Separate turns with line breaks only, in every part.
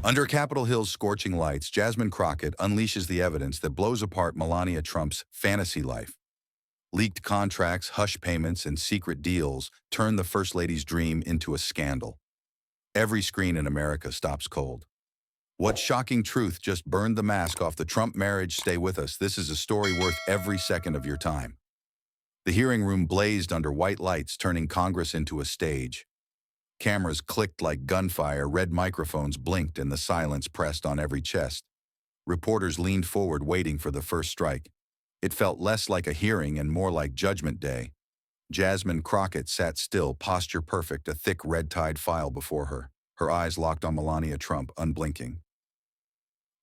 Under Capitol Hill's scorching lights, Jasmine Crockett unleashes the evidence that blows apart Melania Trump's fantasy life. Leaked contracts, hush payments, and secret deals turn the First Lady's dream into a scandal. Every screen in America stops cold. What shocking truth just burned the mask off the Trump marriage? Stay with us. This is a story worth every second of your time. The hearing room blazed under white lights, turning Congress into a stage. Cameras clicked like gunfire, red microphones blinked, and the silence pressed on every chest. Reporters leaned forward, waiting for the first strike. It felt less like a hearing and more like Judgment Day. Jasmine Crockett sat still, posture perfect, a thick red-tied file before her. Her eyes locked on Melania Trump, unblinking.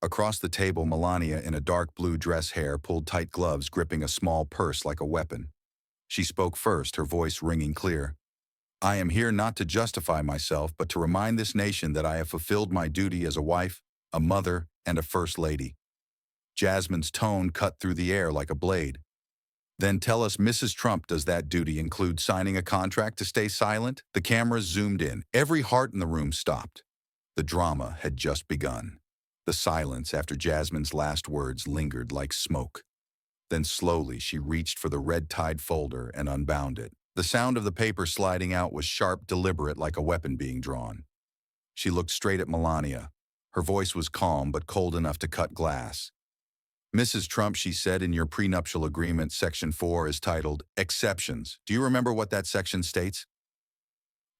Across the table, Melania, in a dark blue dress, hair pulled tight, gloves gripping a small purse like a weapon. She spoke first, her voice ringing clear. "I am here not to justify myself, but to remind this nation that I have fulfilled my duty as a wife, a mother, and a first lady." Jasmine's tone cut through the air like a blade. "Then tell us, Mrs. Trump, does that duty include signing a contract to stay silent?" The cameras zoomed in. Every heart in the room stopped. The drama had just begun. The silence after Jasmine's last words lingered like smoke. Then slowly she reached for the red-tied folder and unbound it. The sound of the paper sliding out was sharp, deliberate, like a weapon being drawn. She looked straight at Melania. Her voice was calm but cold enough to cut glass. "Mrs. Trump," she said, "in your prenuptial agreement, Section 4 is titled Exceptions. Do you remember what that section states?"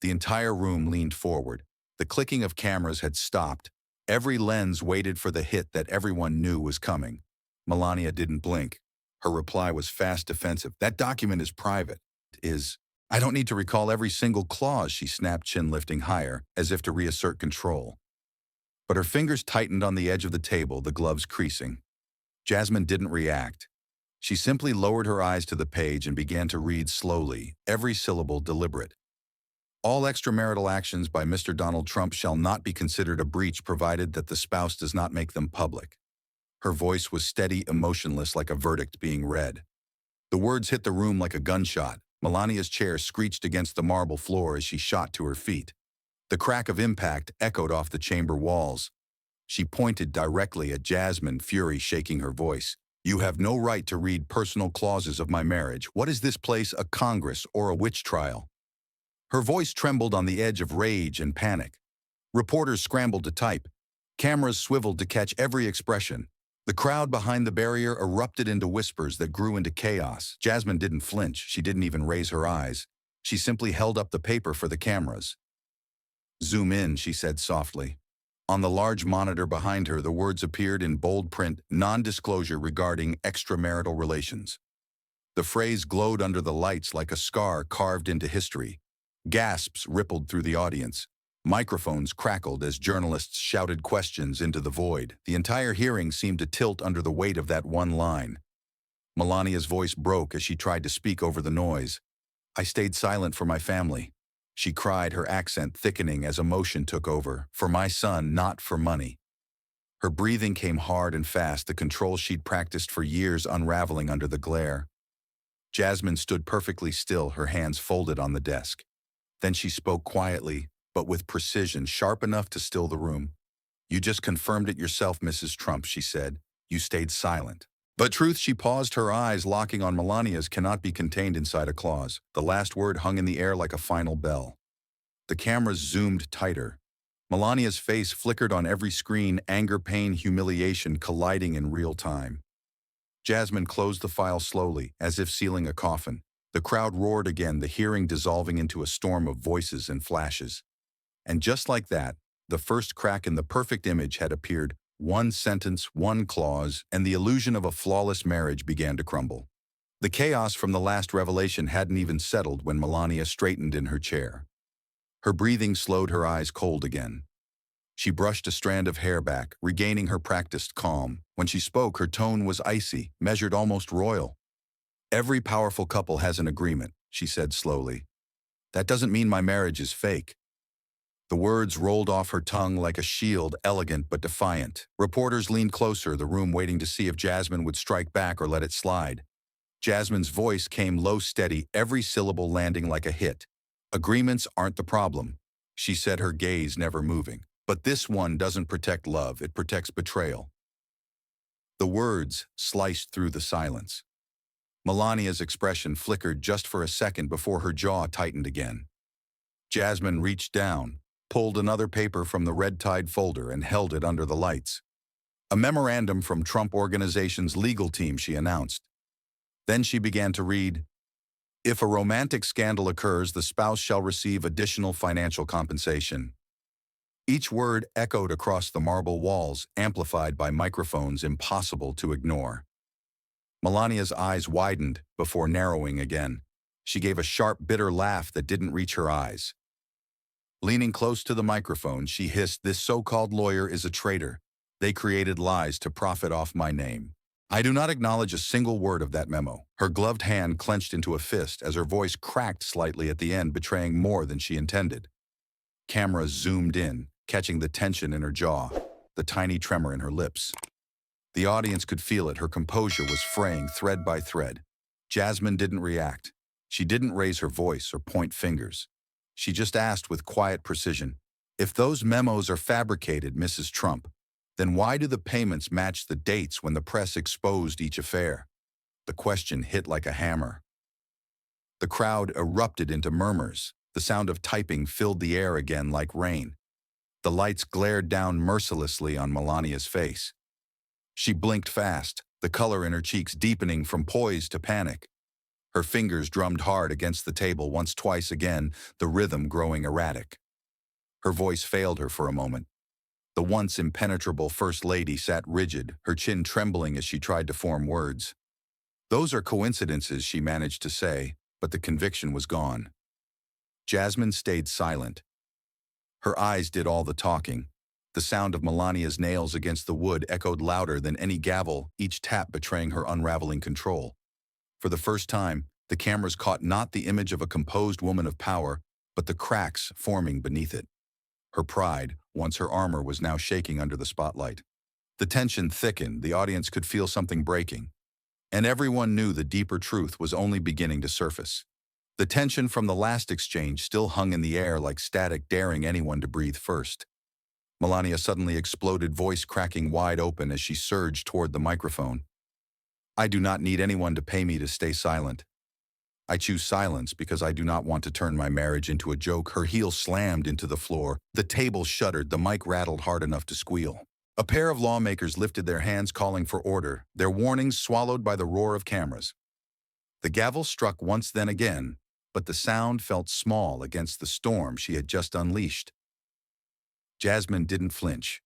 The entire room leaned forward. The clicking of cameras had stopped. Every lens waited for the hit that everyone knew was coming. Melania didn't blink. Her reply was fast, defensive. "That document is private. I don't need to recall every single clause," she snapped, chin lifting higher, as if to reassert control. But her fingers tightened on the edge of the table, the gloves creasing. Jasmine didn't react. She simply lowered her eyes to the page and began to read slowly, every syllable deliberate. "All extramarital actions by Mr. Donald Trump shall not be considered a breach provided that the spouse does not make them public." Her voice was steady, emotionless, like a verdict being read. The words hit the room like a gunshot. Melania's chair screeched against the marble floor as she shot to her feet. The crack of impact echoed off the chamber walls. She pointed directly at Jasmine, fury shaking her voice. "You have no right to read personal clauses of my marriage. What is this place, a Congress or a witch trial?" Her voice trembled on the edge of rage and panic. Reporters scrambled to type. Cameras swiveled to catch every expression. The crowd behind the barrier erupted into whispers that grew into chaos. Jasmine didn't flinch. She didn't even raise her eyes. She simply held up the paper for the cameras. "Zoom in," she said softly. On the large monitor behind her, the words appeared in bold print, "Non-disclosure regarding extramarital relations." The phrase glowed under the lights like a scar carved into history. Gasps rippled through the audience. Microphones crackled as journalists shouted questions into the void. The entire hearing seemed to tilt under the weight of that one line. Melania's voice broke as she tried to speak over the noise. "I stayed silent for my family," she cried, her accent thickening as emotion took over. "For my son, not for money." Her breathing came hard and fast, the control she'd practiced for years unraveling under the glare. Jasmine stood perfectly still, her hands folded on the desk. Then she spoke quietly, but with precision, sharp enough to still the room. "You just confirmed it yourself, Mrs. Trump," she said. "You stayed silent." But truth, she paused, her eyes locking on Melania's, cannot be contained inside a clause. The last word hung in the air like a final bell. The cameras zoomed tighter. Melania's face flickered on every screen, anger, pain, humiliation colliding in real time. Jasmine closed the file slowly, as if sealing a coffin. The crowd roared again, the hearing dissolving into a storm of voices and flashes. And just like that, the first crack in the perfect image had appeared. One sentence, one clause, and the illusion of a flawless marriage began to crumble. The chaos from the last revelation hadn't even settled when Melania straightened in her chair. Her breathing slowed, her eyes cold again. She brushed a strand of hair back, regaining her practiced calm. When she spoke, her tone was icy, measured, almost royal. "Every powerful couple has an agreement," she said slowly. "That doesn't mean my marriage is fake." The words rolled off her tongue like a shield, elegant but defiant. Reporters leaned closer, the room waiting to see if Jasmine would strike back or let it slide. Jasmine's voice came low, steady, every syllable landing like a hit. "Agreements aren't the problem," she said, her gaze never moving. But this one doesn't protect love, it protects betrayal. The words sliced through the silence. Melania's expression flickered just for a second before her jaw tightened again. Jasmine reached down, pulled another paper from the red-tied folder and held it under the lights. A memorandum from Trump Organization's legal team, she announced. Then she began to read, "If a romantic scandal occurs, the spouse shall receive additional financial compensation." Each word echoed across the marble walls, amplified by microphones impossible to ignore. Melania's eyes widened before narrowing again. She gave a sharp, bitter laugh that didn't reach her eyes. Leaning close to the microphone, she hissed, "This so-called lawyer is a traitor. They created lies to profit off my name. I do not acknowledge a single word of that memo." Her gloved hand clenched into a fist as her voice cracked slightly at the end, betraying more than she intended. Cameras zoomed in, catching the tension in her jaw, the tiny tremor in her lips. The audience could feel it. Her composure was fraying thread by thread. Jasmine didn't react. She didn't raise her voice or point fingers. She just asked with quiet precision, "If those memos are fabricated, Mrs. Trump, then why do the payments match the dates when the press exposed each affair?" The question hit like a hammer. The crowd erupted into murmurs. The sound of typing filled the air again like rain. The lights glared down mercilessly on Melania's face. She blinked fast, the color in her cheeks deepening from poise to panic. Her fingers drummed hard against the table once, twice again, the rhythm growing erratic. Her voice failed her for a moment. The once impenetrable First Lady sat rigid, her chin trembling as she tried to form words. "Those are coincidences," she managed to say, but the conviction was gone. Jasmine stayed silent. Her eyes did all the talking. The sound of Melania's nails against the wood echoed louder than any gavel, each tap betraying her unraveling control. For the first time, the cameras caught not the image of a composed woman of power, but the cracks forming beneath it. Her pride, once her armor, was now shaking under the spotlight. The tension thickened, the audience could feel something breaking. And everyone knew the deeper truth was only beginning to surface. The tension from the last exchange still hung in the air like static, daring anyone to breathe first. Melania suddenly exploded, voice cracking wide open as she surged toward the microphone. "I do not need anyone to pay me to stay silent. I choose silence because I do not want to turn my marriage into a joke." Her heel slammed into the floor. The table shuddered. The mic rattled hard enough to squeal. A pair of lawmakers lifted their hands, calling for order, their warnings swallowed by the roar of cameras. The gavel struck once, then again, but the sound felt small against the storm she had just unleashed. Jasmine didn't flinch.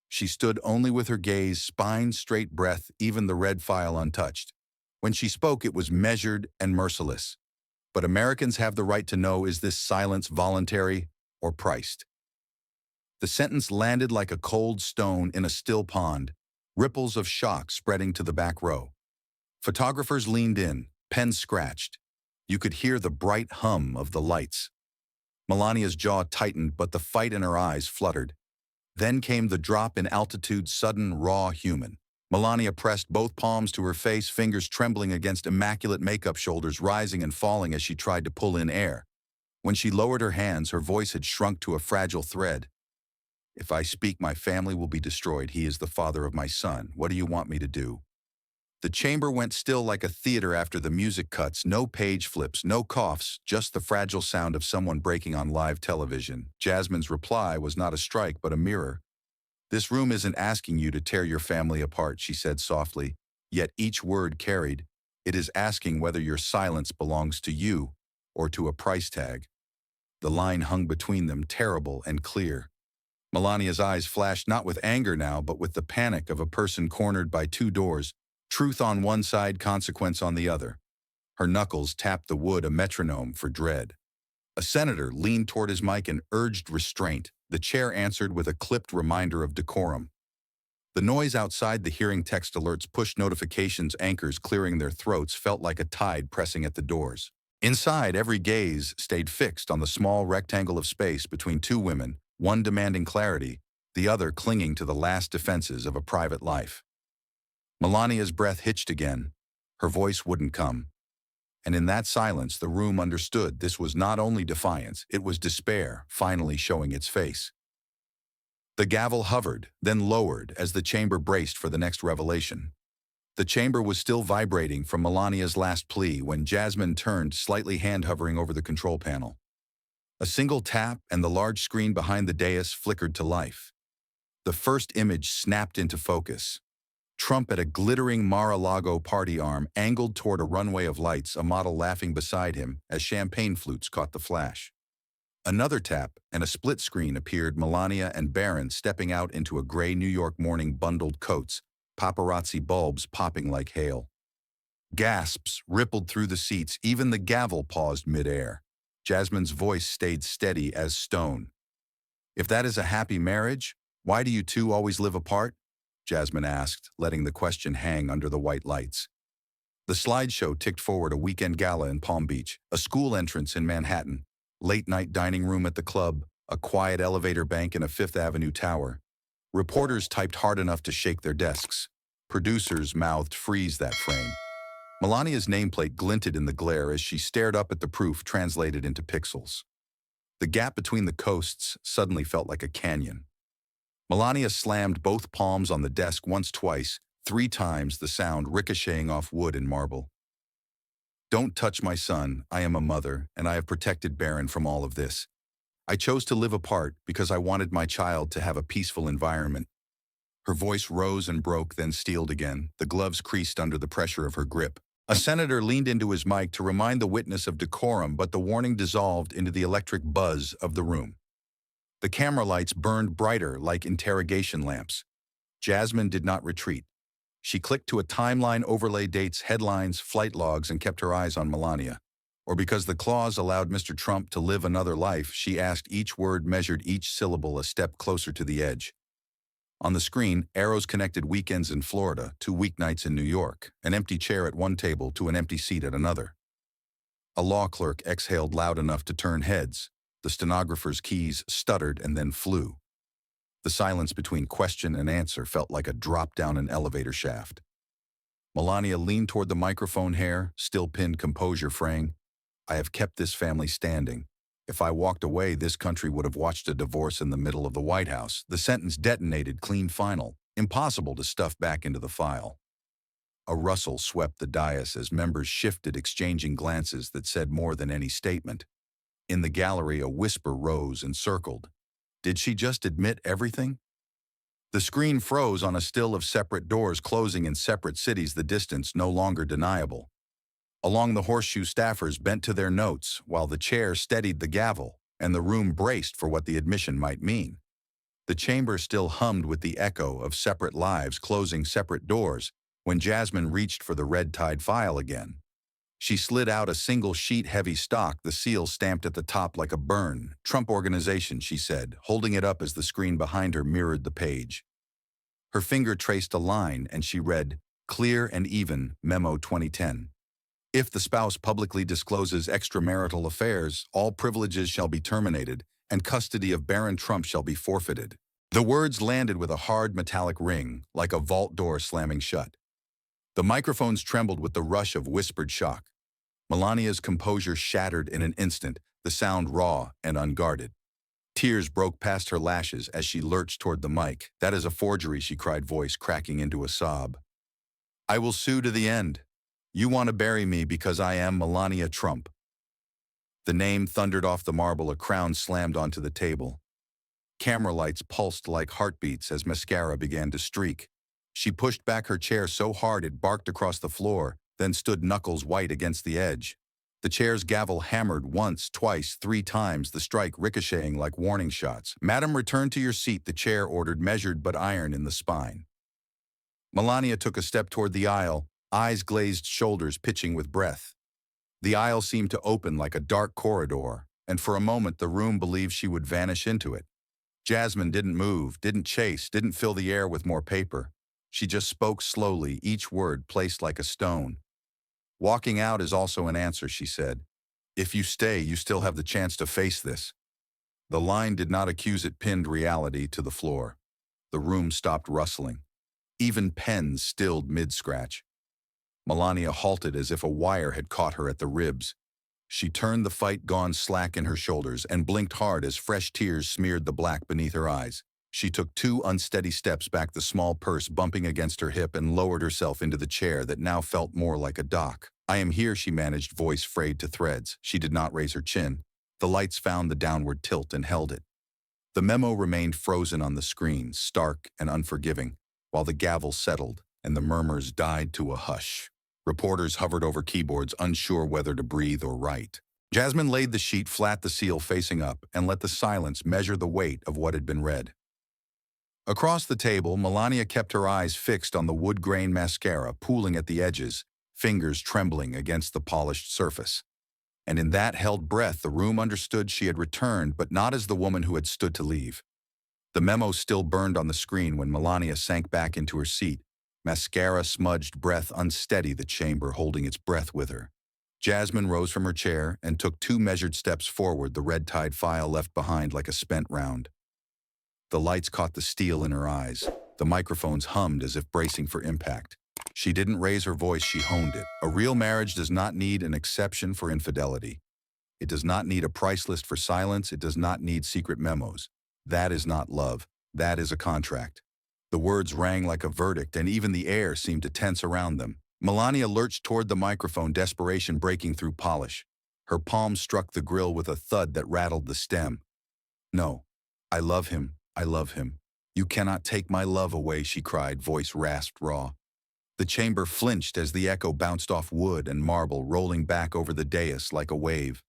She stood only with her gaze, spine straight, breath, even the red file untouched. When she spoke, it was measured and merciless. But Americans have the right to know, is this silence voluntary or priced? The sentence landed like a cold stone in a still pond, ripples of shock spreading to the back row. Photographers leaned in, pens scratched. You could hear the bright hum of the lights. Melania's jaw tightened, but the fight in her eyes fluttered. Then came the drop in altitude, sudden, raw, human. Melania pressed both palms to her face, fingers trembling against immaculate makeup, shoulders rising and falling as she tried to pull in air. When she lowered her hands, her voice had shrunk to a fragile thread. "If I speak, my family will be destroyed. He is the father of my son. What do you want me to do?" The chamber went still like a theater after the music cuts. No page flips, no coughs, just the fragile sound of someone breaking on live television. Jasmine's reply was not a strike, but a mirror. "This room isn't asking you to tear your family apart," she said softly, yet each word carried. "It is asking whether your silence belongs to you or to a price tag." The line hung between them, terrible and clear. Melania's eyes flashed not with anger now, but with the panic of a person cornered by two doors, truth on one side, consequence on the other. Her knuckles tapped the wood, a metronome for dread. A senator leaned toward his mic and urged restraint. The chair answered with a clipped reminder of decorum. The noise outside, the hearing text alerts, push notifications, anchors clearing their throats, felt like a tide pressing at the doors. Inside, every gaze stayed fixed on the small rectangle of space between two women, one demanding clarity, the other clinging to the last defenses of a private life. Melania's breath hitched again. Her voice wouldn't come. And in that silence, the room understood this was not only defiance, it was despair, finally showing its face. The gavel hovered, then lowered as the chamber braced for the next revelation. The chamber was still vibrating from Melania's last plea when Jasmine turned, slightly hand-hovering over the control panel. A single tap and the large screen behind the dais flickered to life. The first image snapped into focus. Trump at a glittering Mar-a-Lago party arm angled toward a runway of lights, a model laughing beside him as champagne flutes caught the flash. Another tap, and a split screen appeared, Melania and Barron stepping out into a gray New York morning, bundled coats, paparazzi bulbs popping like hail. Gasps rippled through the seats, even the gavel paused midair. Jasmine's voice stayed steady as stone. "If that is a happy marriage, why do you two always live apart?" Jasmine asked, letting the question hang under the white lights. The slideshow ticked forward: a weekend gala in Palm Beach, a school entrance in Manhattan, late-night dining room at the club, a quiet elevator bank in a Fifth Avenue tower. Reporters typed hard enough to shake their desks. Producers mouthed, "Freeze that frame." Melania's nameplate glinted in the glare as she stared up at the proof translated into pixels. The gap between the coasts suddenly felt like a canyon. Melania slammed both palms on the desk once, twice, 3 times, the sound ricocheting off wood and marble. "Don't touch my son. I am a mother, and I have protected Barron from all of this. I chose to live apart because I wanted my child to have a peaceful environment." Her voice rose and broke, then steeled again. The gloves creased under the pressure of her grip. A senator leaned into his mic to remind the witness of decorum, but the warning dissolved into the electric buzz of the room. The camera lights burned brighter like interrogation lamps. Jasmine did not retreat. She clicked to a timeline, overlay dates, headlines, flight logs, and kept her eyes on Melania. Or because the clause allowed Mr. Trump to live another life, she asked, each word measured, each syllable a step closer to the edge. On the screen, arrows connected weekends in Florida to weeknights in New York, an empty chair at one table to an empty seat at another. A law clerk exhaled loud enough to turn heads. The stenographer's keys stuttered and then flew. The silence between question and answer felt like a drop down an elevator shaft. Melania leaned toward the microphone, hair still pinned, composure fraying. "I have kept this family standing. If I walked away, this country would have watched a divorce in the middle of the White House." The sentence detonated, clean, final, impossible to stuff back into the file. A rustle swept the dais as members shifted, exchanging glances that said more than any statement. In the gallery, a whisper rose and circled. Did she just admit everything? The screen froze on a still of separate doors closing in separate cities, the distance no longer deniable. Along the horseshoe, staffers bent to their notes while the chair steadied the gavel, and the room braced for what the admission might mean. The chamber still hummed with the echo of separate lives closing separate doors when Jasmine reached for the red-tied file again. She slid out a single sheet, heavy stock, the seal stamped at the top like a burn. "Trump Organization," she said, holding it up as the screen behind her mirrored the page. Her finger traced a line and she read, "Clear and even, Memo 2010. If the spouse publicly discloses extramarital affairs, all privileges shall be terminated, and custody of Barron Trump shall be forfeited." The words landed with a hard metallic ring, like a vault door slamming shut. The microphones trembled with the rush of whispered shock. Melania's composure shattered in an instant, the sound raw and unguarded. Tears broke past her lashes as she lurched toward the mic. "That is a forgery," she cried, voice cracking into a sob. "I will sue to the end. You want to bury me because I am Melania Trump." The name thundered off the marble, a crown slammed onto the table. Camera lights pulsed like heartbeats as mascara began to streak. She pushed back her chair so hard it barked across the floor, then stood knuckles white against the edge. The chair's gavel hammered once, twice, 3 times, the strike ricocheting like warning shots. "Madam, return to your seat," the chair ordered, measured but iron in the spine. Melania took a step toward the aisle, eyes glazed, shoulders pitching with breath. The aisle seemed to open like a dark corridor, and for a moment the room believed she would vanish into it. Jasmine didn't move, didn't chase, didn't fill the air with more paper. She just spoke slowly, each word placed like a stone. "Walking out is also an answer," she said. "If you stay, you still have the chance to face this." The line did not accuse it, pinned reality to the floor. The room stopped rustling. Even pens stilled mid-scratch. Melania halted as if a wire had caught her at the ribs. She turned, the fight gone slack in her shoulders, and blinked hard as fresh tears smeared the black beneath her eyes. She took 2 unsteady steps back, the small purse bumping against her hip, and lowered herself into the chair that now felt more like a dock. "I am here," she managed, voice frayed to threads. She did not raise her chin. The lights found the downward tilt and held it. The memo remained frozen on the screen, stark and unforgiving, while the gavel settled and the murmurs died to a hush. Reporters hovered over keyboards, unsure whether to breathe or write. Jasmine laid the sheet flat, the seal facing up, and let the silence measure the weight of what had been read. Across the table, Melania kept her eyes fixed on the wood-grain mascara pooling at the edges, fingers trembling against the polished surface. And in that held breath, the room understood she had returned, but not as the woman who had stood to leave. The memo still burned on the screen when Melania sank back into her seat, mascara-smudged breath unsteady, the chamber holding its breath with her. Jasmine rose from her chair and took 2 measured steps forward, the red-tied file left behind like a spent round. The lights caught the steel in her eyes. The microphones hummed as if bracing for impact. She didn't raise her voice, she honed it. A real marriage does not need an exception for infidelity. It does not need a price list for silence. It does not need secret memos. That is not love. That is a contract. The words rang like a verdict, and even the air seemed to tense around them. Melania lurched toward the microphone, desperation breaking through polish. Her palm struck the grill with a thud that rattled the stem. "No, I love him. I love him. You cannot take my love away," she cried, voice rasped raw. The chamber flinched as the echo bounced off wood and marble, rolling back over the dais like a wave.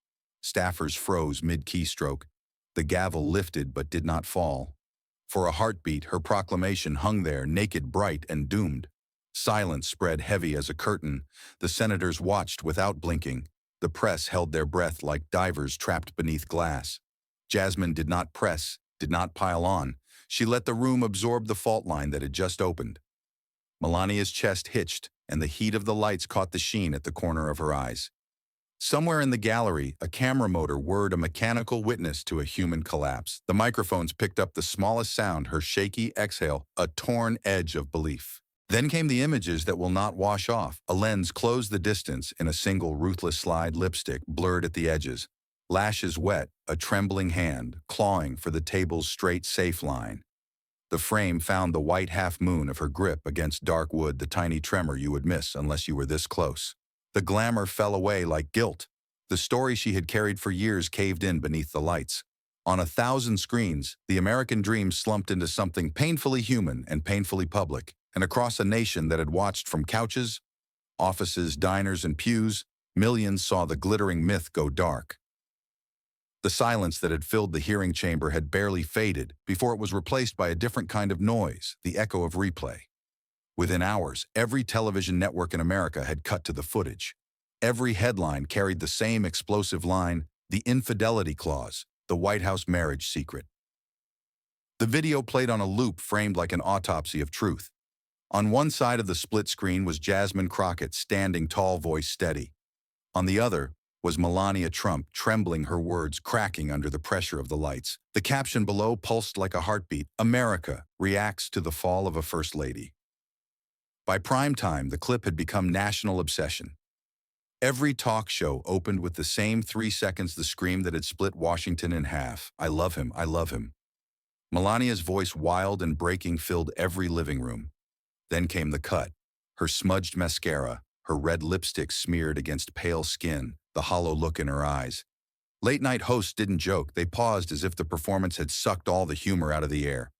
Staffers froze mid-keystroke. The gavel lifted but did not fall. For a heartbeat, her proclamation hung there, naked, bright, and doomed. Silence spread heavy as a curtain. The senators watched without blinking. The press held their breath like divers trapped beneath glass. Jasmine did not press, did not pile on. She let the room absorb the fault line that had just opened. Melania's chest hitched, and the heat of the lights caught the sheen at the corner of her eyes. Somewhere in the gallery, a camera motor whirred, a mechanical witness to a human collapse. The microphones picked up the smallest sound, her shaky exhale, a torn edge of belief. Then came the images that will not wash off. A lens closed the distance in a single ruthless slide, lipstick blurred at the edges. Lashes wet, a trembling hand, clawing for the table's straight, safe line. The frame found the white half-moon of her grip against dark wood, the tiny tremor you would miss unless you were this close. The glamour fell away like guilt. The story she had carried for years caved in beneath the lights. On 1,000 screens, the American dream slumped into something painfully human and painfully public, and across a nation that had watched from couches, offices, diners, and pews, millions saw the glittering myth go dark. The silence that had filled the hearing chamber had barely faded before it was replaced by a different kind of noise, the echo of replay. Within hours, every television network in America had cut to the footage. Every headline carried the same explosive line, the infidelity clause, the White House marriage secret. The video played on a loop, framed like an autopsy of truth. On one side of the split screen was Jasmine Crockett, standing tall, voice steady. On the other was Melania Trump, trembling, her words cracking under the pressure of the lights. The caption below pulsed like a heartbeat: "America reacts to the fall of a first lady." By prime time, the clip had become national obsession. Every talk show opened with the same 3 seconds, the scream that had split Washington in half: "I love him, I love him." Melania's voice, wild and breaking, filled every living room. Then came the cut. Her smudged mascara, her red lipstick smeared against pale skin, the hollow look in her eyes. Late-night hosts didn't joke. They paused as if the performance had sucked all the humor out of the air.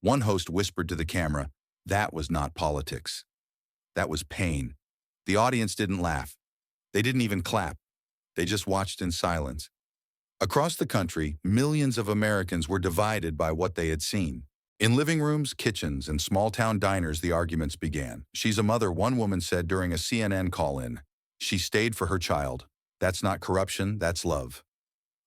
One host whispered to the camera, "That was not politics. That was pain." The audience didn't laugh. They didn't even clap. They just watched in silence. Across the country, millions of Americans were divided by what they had seen. In living rooms, kitchens, and small-town diners, the arguments began. "She's a mother," one woman said during a CNN call-in. "She stayed for her child. That's not corruption, that's love."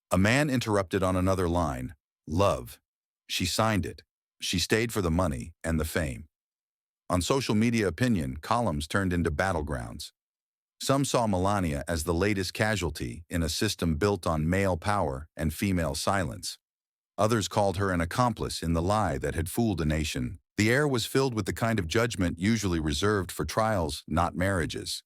A man interrupted on another line. "Love. She signed it. She stayed for the money and the fame." On social media, opinion columns turned into battlegrounds. Some saw Melania as the latest casualty in a system built on male power and female silence. Others called her an accomplice in the lie that had fooled a nation. The air was filled with the kind of judgment usually reserved for trials, not marriages.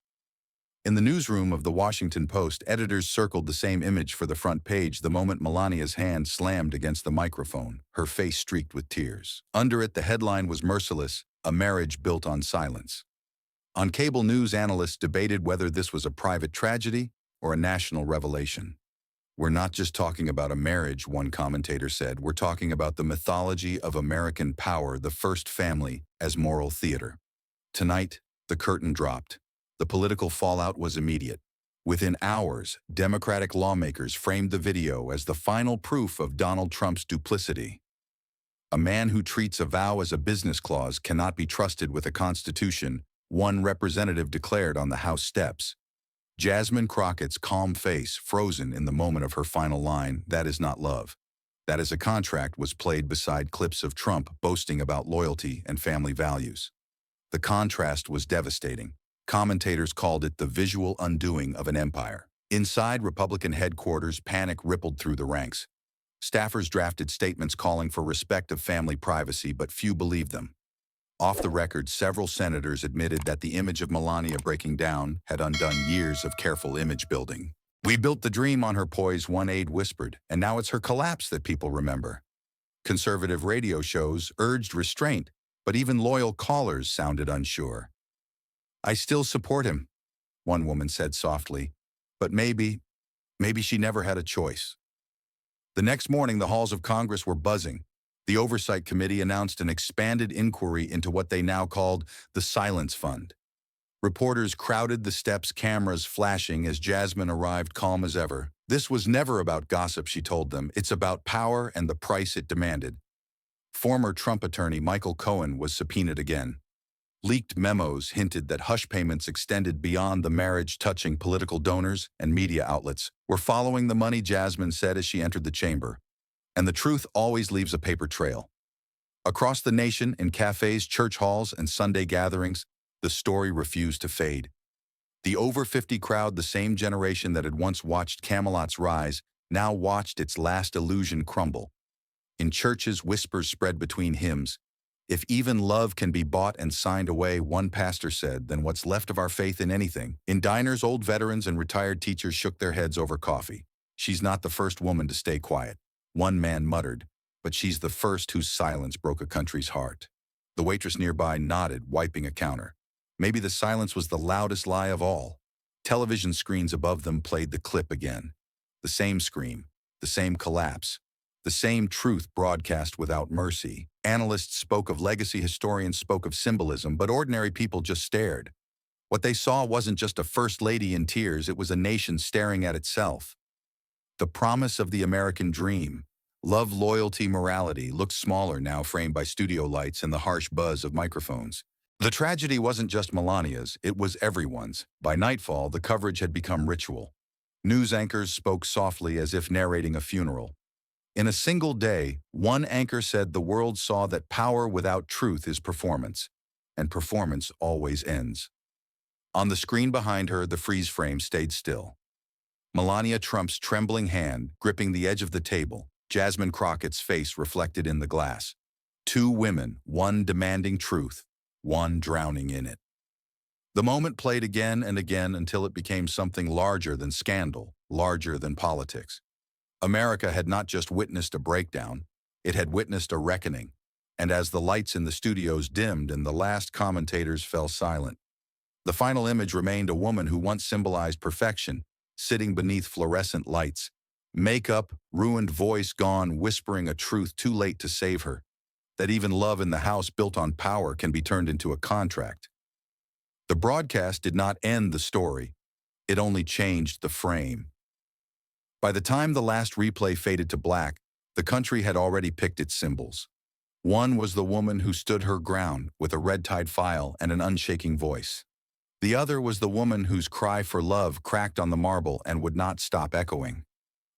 In the newsroom of the Washington Post, editors circled the same image for the front page the moment Melania's hand slammed against the microphone, her face streaked with tears. Under it, the headline was merciless, "A Marriage Built on Silence." On cable news, analysts debated whether this was a private tragedy or a national revelation. "We're not just talking about a marriage," one commentator said. "We're talking about the mythology of American power, the first family, as moral theater." Tonight, the curtain dropped. The political fallout was immediate. Within hours, Democratic lawmakers framed the video as the final proof of Donald Trump's duplicity. "A man who treats a vow as a business clause cannot be trusted with a constitution," one representative declared on the House steps. Jasmine Crockett's calm face, frozen in the moment of her final line, "That is not love. That is a contract," was played beside clips of Trump boasting about loyalty and family values. The contrast was devastating. Commentators called it the visual undoing of an empire. Inside Republican headquarters, panic rippled through the ranks. Staffers drafted statements calling for respect of family privacy, but few believed them. Off the record, several senators admitted that the image of Melania breaking down had undone years of careful image building. "We built the dream on her poise," one aide whispered, "and now it's her collapse that people remember." Conservative radio shows urged restraint, but even loyal callers sounded unsure. "I still support him," one woman said softly, "but maybe she never had a choice." The next morning, the halls of Congress were buzzing. The Oversight Committee announced an expanded inquiry into what they now called the Silence Fund. Reporters crowded the steps, cameras flashing as Jasmine arrived calm as ever. "This was never about gossip," she told them. "It's about power and the price it demanded." Former Trump attorney Michael Cohen was subpoenaed again. Leaked memos hinted that hush payments extended beyond the marriage, touching political donors and media outlets were following the money, Jasmine said as she entered the chamber. And the truth always leaves a paper trail. Across the nation, in cafes, church halls, and Sunday gatherings, the story refused to fade. The over 50 crowd, the same generation that had once watched Camelot's rise, now watched its last illusion crumble. In churches, whispers spread between hymns. "If even love can be bought and signed away," one pastor said, "then what's left of our faith in anything?" In diners, old veterans and retired teachers shook their heads over coffee. "She's not the first woman to stay quiet," one man muttered, "but she's the first whose silence broke a country's heart." The waitress nearby nodded, wiping a counter. Maybe the silence was the loudest lie of all. Television screens above them played the clip again. The same scream, the same collapse, the same truth broadcast without mercy. Analysts spoke of legacy, historians spoke of symbolism, but ordinary people just stared. What they saw wasn't just a first lady in tears, it was a nation staring at itself. The promise of the American dream, love, loyalty, morality, looked smaller now, framed by studio lights and the harsh buzz of microphones. The tragedy wasn't just Melania's, it was everyone's. By nightfall, the coverage had become ritual. News anchors spoke softly as if narrating a funeral. In a single day, one anchor said the world saw that power without truth is performance, and performance always ends. On the screen behind her, the freeze frame stayed still. Melania Trump's trembling hand gripping the edge of the table, Jasmine Crockett's face reflected in the glass. Two women, one demanding truth, one drowning in it. The moment played again and again until it became something larger than scandal, larger than politics. America had not just witnessed a breakdown, it had witnessed a reckoning. And as the lights in the studios dimmed and the last commentators fell silent, the final image remained a woman who once symbolized perfection, sitting beneath fluorescent lights, makeup, ruined voice gone, whispering a truth too late to save her, that even love in the house built on power can be turned into a contract. The broadcast did not end the story, it only changed the frame. By the time the last replay faded to black, the country had already picked its symbols. One was the woman who stood her ground with a red-tied file and an unshaking voice. The other was the woman whose cry for love cracked on the marble and would not stop echoing.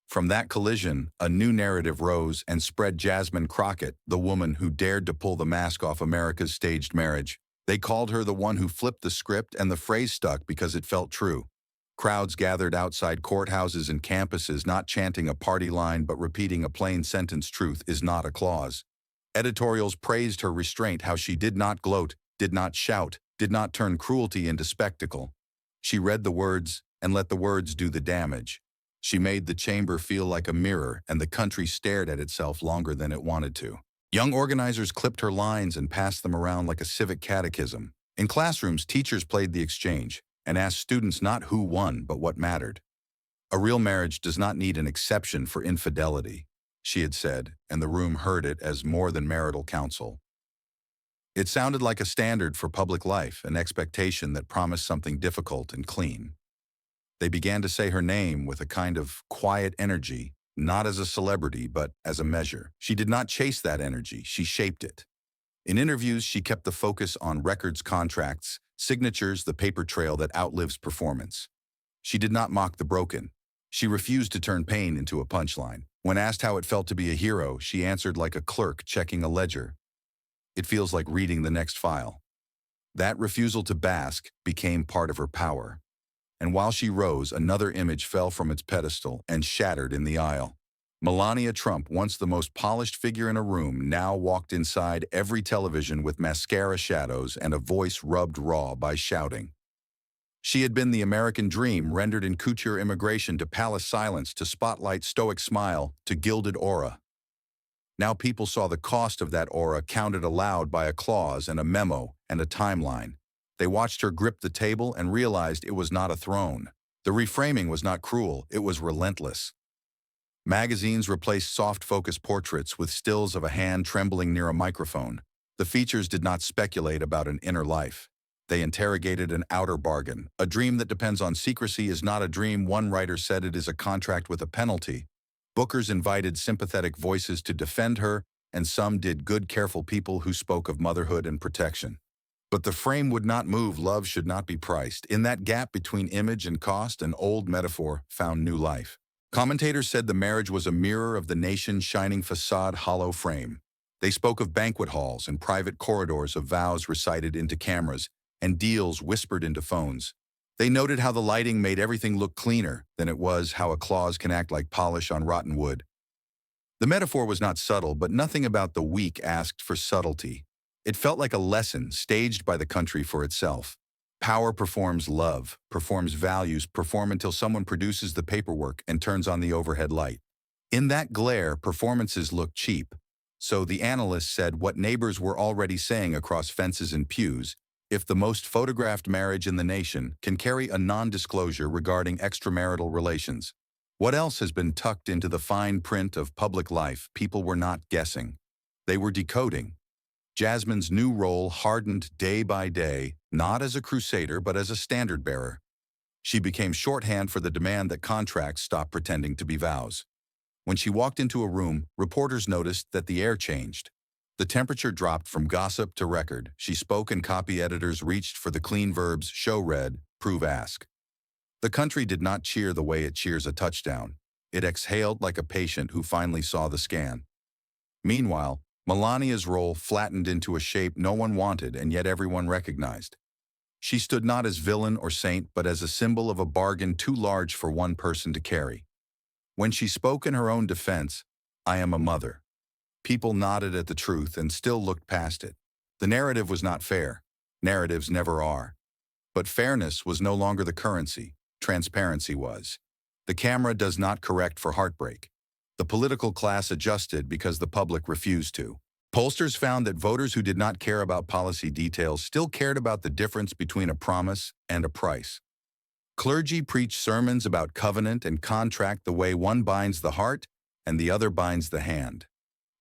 From that collision, a new narrative rose and spread. Jasmine Crockett, the woman who dared to pull the mask off America's staged marriage. They called her the one who flipped the script, and the phrase stuck because it felt true. Crowds gathered outside courthouses and campuses, not chanting a party line but repeating a plain sentence: "Truth is not a clause." Editorials praised her restraint, how she did not gloat, did not shout, did not turn cruelty into spectacle. She read the words and let the words do the damage. She made the chamber feel like a mirror, and the country stared at itself longer than it wanted to. Young organizers clipped her lines and passed them around like a civic catechism. In classrooms, teachers played the exchange and asked students not who won, but what mattered. A real marriage does not need an exception for infidelity, she had said, and the room heard it as more than marital counsel. It sounded like a standard for public life, an expectation that promised something difficult and clean. They began to say her name with a kind of quiet energy, not as a celebrity, but as a measure. She did not chase that energy, she shaped it. In interviews, she kept the focus on records, contracts, signatures, the paper trail that outlives performance. She did not mock the broken. She refused to turn pain into a punchline. When asked how it felt to be a hero, she answered like a clerk checking a ledger. It feels like reading the next file. That refusal to bask became part of her power. And while she rose, another image fell from its pedestal and shattered in the aisle. Melania Trump, once the most polished figure in a room, now walked inside every television with mascara shadows and a voice rubbed raw by shouting. She had been the American dream, rendered in couture immigration to palace silence, to spotlight stoic smile, to gilded aura. Now people saw the cost of that aura counted aloud by a clause and a memo and a timeline. They watched her grip the table and realized it was not a throne. The reframing was not cruel, it was relentless. Magazines replaced soft-focus portraits with stills of a hand trembling near a microphone. The features did not speculate about an inner life. They interrogated an outer bargain. A dream that depends on secrecy is not a dream. One writer said it is a contract with a penalty. Bookers invited sympathetic voices to defend her, and some did good, careful people who spoke of motherhood and protection. But the frame would not move. Love should not be priced. In that gap between image and cost, an old metaphor found new life. Commentators said the marriage was a mirror of the nation's shining facade, hollow frame. They spoke of banquet halls and private corridors, of vows recited into cameras, and deals whispered into phones. They noted how the lighting made everything look cleaner than it was, how a clause can act like polish on rotten wood. The metaphor was not subtle, but nothing about the week asked for subtlety. It felt like a lesson staged by the country for itself. Power performs love, performs values, perform until someone produces the paperwork and turns on the overhead light. In that glare, performances look cheap. So the analysts said what neighbors were already saying across fences and pews: if the most photographed marriage in the nation can carry a non-disclosure regarding extramarital relations, what else has been tucked into the fine print of public life? People were not guessing. They were decoding. Jasmine's new role hardened day by day, not as a crusader but as a standard-bearer. She became shorthand for the demand that contracts stop pretending to be vows. When she walked into a room, reporters noticed that the air changed. The temperature dropped from gossip to record. She spoke and copy editors reached for the clean verbs: show, read, prove, ask. The country did not cheer the way it cheers a touchdown. It exhaled like a patient who finally saw the scan. Meanwhile, Melania's role flattened into a shape no one wanted and yet everyone recognized. She stood not as villain or saint, but as a symbol of a bargain too large for one person to carry. When she spoke in her own defense, "I am a mother," people nodded at the truth and still looked past it. The narrative was not fair. Narratives never are. But fairness was no longer the currency. Transparency was. The camera does not correct for heartbreak. The political class adjusted because the public refused to. Pollsters found that voters who did not care about policy details still cared about the difference between a promise and a price. Clergy preached sermons about covenant and contract the way one binds the heart and the other binds the hand.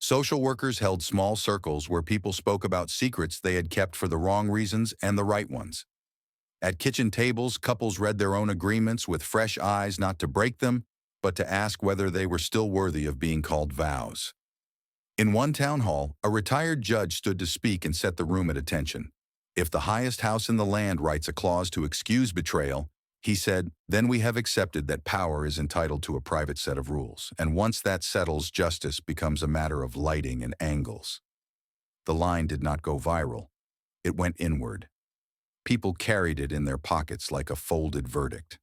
Social workers held small circles where people spoke about secrets they had kept for the wrong reasons and the right ones. At kitchen tables, couples read their own agreements with fresh eyes, not to break them, but to ask whether they were still worthy of being called vows. In one town hall, a retired judge stood to speak and set the room at attention. If the highest house in the land writes a clause to excuse betrayal, he said, then we have accepted that power is entitled to a private set of rules, and once that settles, justice becomes a matter of lighting and angles. The line did not go viral. It went inward. People carried it in their pockets like a folded verdict.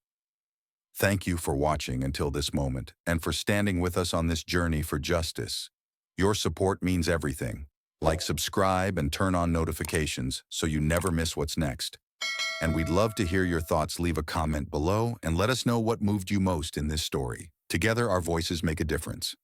Thank you for watching until this moment and for standing with us on this journey for justice. Your support means everything. Like, subscribe, and turn on notifications so you never miss what's next. And we'd love to hear your thoughts. Leave a comment below and let us know what moved you most in this story. Together, our voices make a difference.